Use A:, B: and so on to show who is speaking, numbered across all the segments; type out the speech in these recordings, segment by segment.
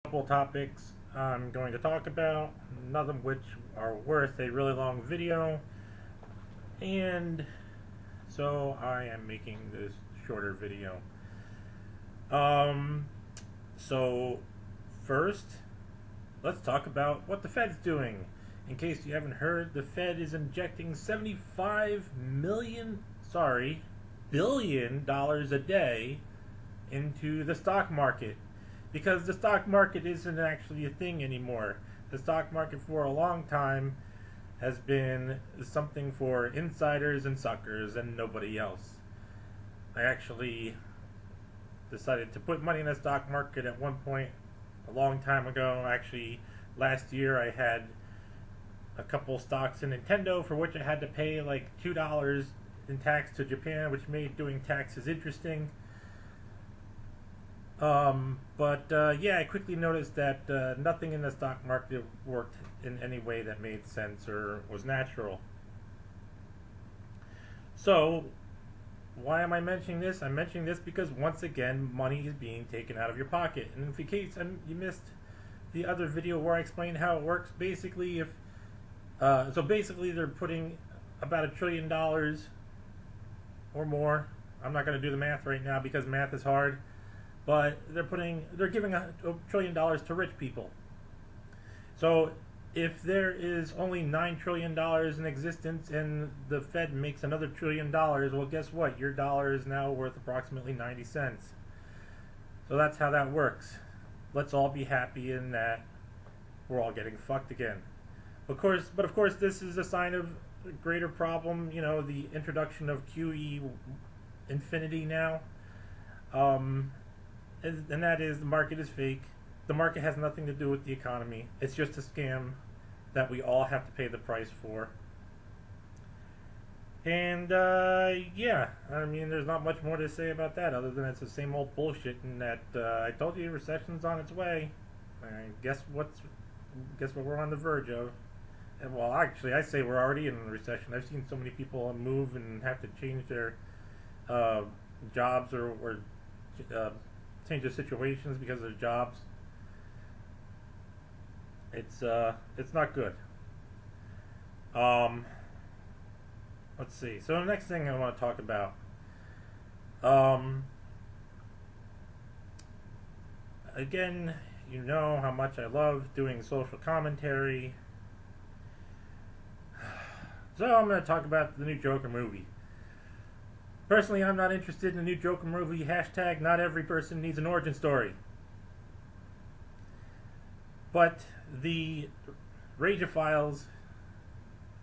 A: Couple topics I'm going to talk about, none of which are worth a really long video, and so I am making this shorter video. Um, so first, let's talk about what the Fed's doing. In case you haven't heard, the Fed is injecting 75 billion dollars a day into the stock market because the stock market isn't actually a thing anymore. The stock market for a long time has been something for insiders and suckers and nobody else. I actually decided to put money in the stock market at one point a long time ago. Actually, last year I had a couple stocks in Nintendo for which I had to pay like $2 in tax to Japan, which made doing taxes interesting. Yeah, I quickly noticed that nothing in the stock market worked in any way that made sense or was natural. So, why am I mentioning this? I'm mentioning this because once again, money is being taken out of your pocket. And in case you missed the other video where I explained how it works, basically, basically they're putting about $1 trillion or more. I'm not going to do the math right now because math is hard. But they're giving $1 trillion to rich people. So if there is only $9 trillion in existence and the Fed makes another $1 trillion, well, guess what? Your dollar is now worth approximately 90 cents. So that's how that works. Let's all be happy in that we're all getting fucked again. Of course, this is a sign of a greater problem. You know, the introduction of QE infinity now. And that is, the market is fake. The market has nothing to do with the economy. It's just a scam that we all have to pay the price for. And yeah, I mean, there's not much more to say about that other than it's the same old bullshit. And that I told you, recession's on its way. Guess what we're on the verge of. And well, actually, I say we're already in a recession. I've seen so many people move and have to change their jobs or change their situations because of their jobs. It's not good. Let's see. So the next thing I want to talk about. Again, you know how much I love doing social commentary. So I'm going to talk about the new Joker movie. Personally, I'm not interested in the new Joker movie. Hashtag not every person needs an origin story. But the Rageophiles,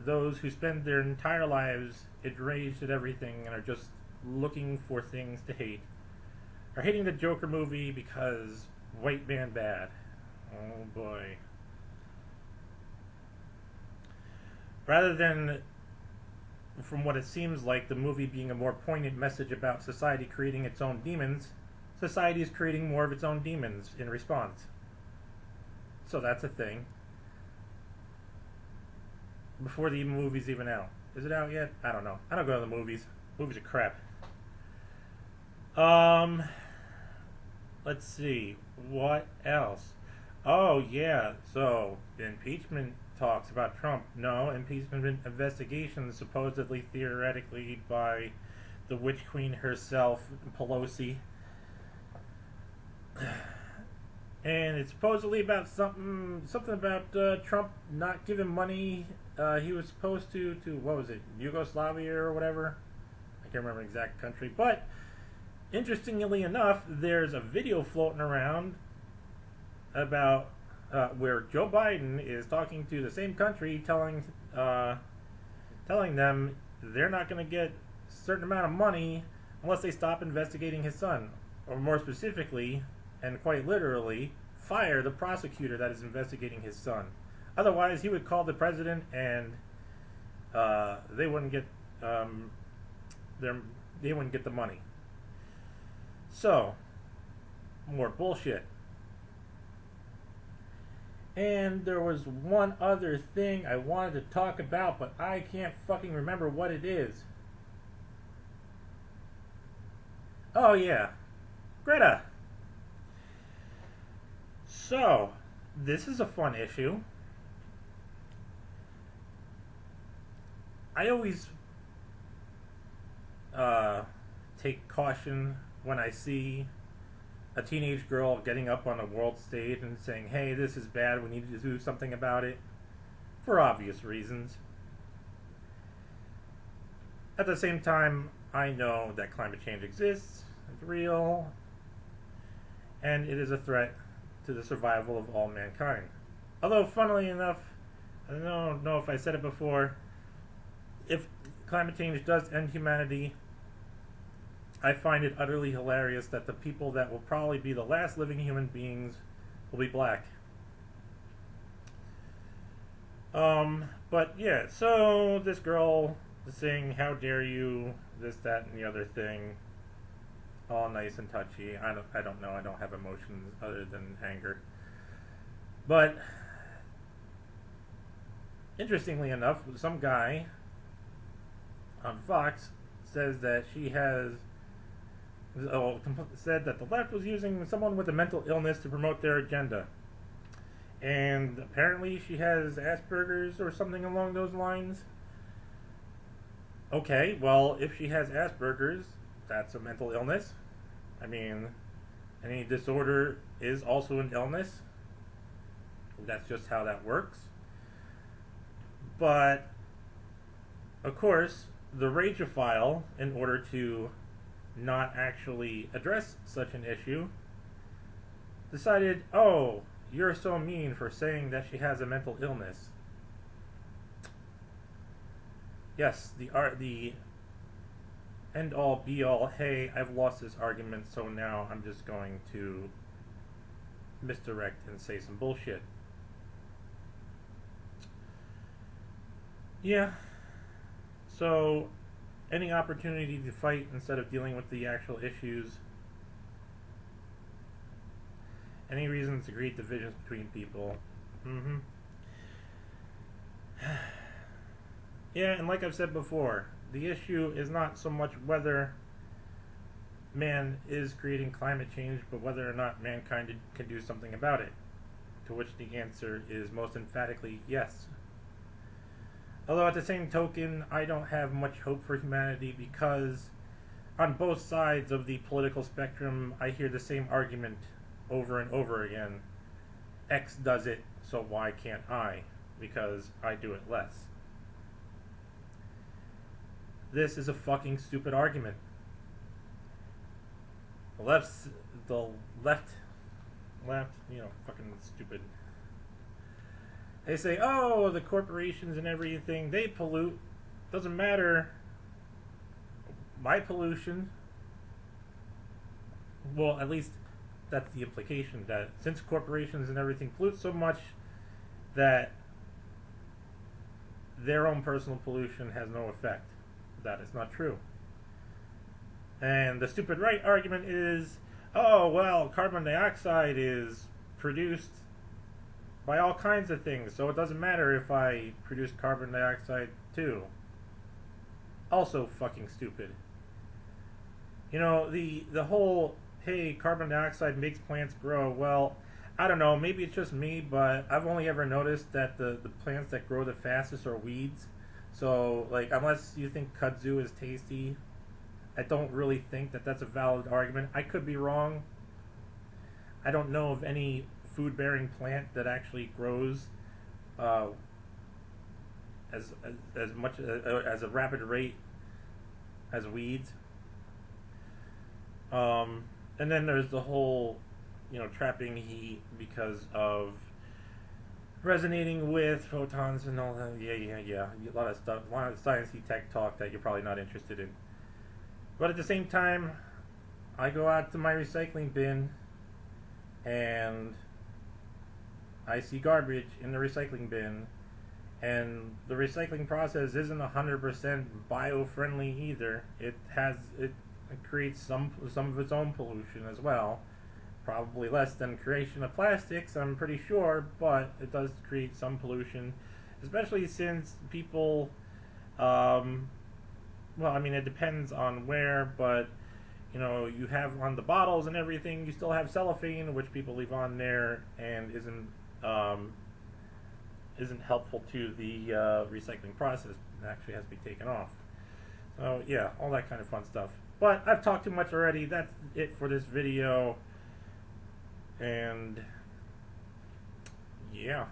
A: those who spend their entire lives enraged at everything and are just looking for things to hate, are hating the Joker movie because white man bad. Oh boy. Rather than, from what it seems like, the movie being a more poignant message about society creating its own demons, society is creating more of its own demons in response. So that's a thing. Before the movie's even out. Is it out yet? I don't know. I don't go to the movies. Movies are crap. Let's see. What else? Oh, yeah. So, the impeachment talks about Trump. No, impeachment investigations supposedly, theoretically, by the witch queen herself, Pelosi. And it's supposedly about something about Trump not giving money. He was supposed to what was it, Yugoslavia or whatever? I can't remember the exact country. But interestingly enough, there's a video floating around about where Joe Biden is talking to the same country, telling them they're not going to get a certain amount of money unless they stop investigating his son, or more specifically, and quite literally, fire the prosecutor that is investigating his son. Otherwise, he would call the president, and they wouldn't get they wouldn't get the money. So, more bullshit. And there was one other thing I wanted to talk about, but I can't fucking remember what it is. Oh yeah, Greta. So, this is a fun issue. I always take caution when I see a teenage girl getting up on a world stage and saying, hey, this is bad, we need to do something about it, for obvious reasons. At the same time, I know that climate change exists, it's real, and it is a threat to the survival of all mankind. Although, funnily enough, I don't know if I said it before, if climate change does end humanity, I find it utterly hilarious that the people that will probably be the last living human beings will be black. But yeah, so this girl is saying, how dare you, this, that, and the other thing, all nice and touchy. I don't know, I don't have emotions other than anger. But, interestingly enough, some guy on Fox says that she has said that the left was using someone with a mental illness to promote their agenda. And apparently she has Asperger's or something along those lines. Okay, well, if she has Asperger's, that's a mental illness. I mean, any disorder is also an illness. That's just how that works. But, of course, the Rageophile, in order to not actually address such an issue, decided, oh, you're so mean for saying that she has a mental illness. Yes, the end all be all, hey, I've lost this argument, so now I'm just going to misdirect and say some bullshit. Yeah. So, any opportunity to fight instead of dealing with the actual issues, any reasons to create divisions between people. Yeah, and like I've said before, the issue is not so much whether man is creating climate change, but whether or not mankind can do something about it. To which the answer is most emphatically yes. Although at the same token, I don't have much hope for humanity because on both sides of the political spectrum, I hear the same argument over and over again. X does it, so why can't I? Because I do it less. This is a fucking stupid argument. The left, fucking stupid. They say, oh, the corporations and everything, they pollute. Doesn't matter. My pollution. Well, at least that's the implication, that since corporations and everything pollute so much, that their own personal pollution has no effect. That is not true. And the stupid right argument is, oh, well, carbon dioxide is produced by all kinds of things, so it doesn't matter if I produce carbon dioxide too. Also fucking stupid. You know, the whole, hey, carbon dioxide makes plants grow, well, I don't know, maybe it's just me, but I've only ever noticed that the plants that grow the fastest are weeds. So, like, unless you think kudzu is tasty, I don't really think that that's a valid argument. I could be wrong. I don't know of any food-bearing plant that actually grows as much as a rapid rate as weeds. And then there's the whole, trapping heat because of resonating with photons and all that. Yeah. A lot of stuff, a lot of sciencey tech talk that you're probably not interested in. But at the same time, I go out to my recycling bin and I see garbage in the recycling bin, and the recycling process isn't 100% bio-friendly either. It creates some of its own pollution as well. Probably less than creation of plastics, I'm pretty sure, but it does create some pollution, especially since people, well, I mean, it depends on where, but, you know, you have on the bottles and everything, you still have cellophane, which people leave on there and isn't helpful to the recycling process. It actually has to be taken off. So yeah, all that kind of fun stuff. But I've talked too much already. That's it for this video. And yeah.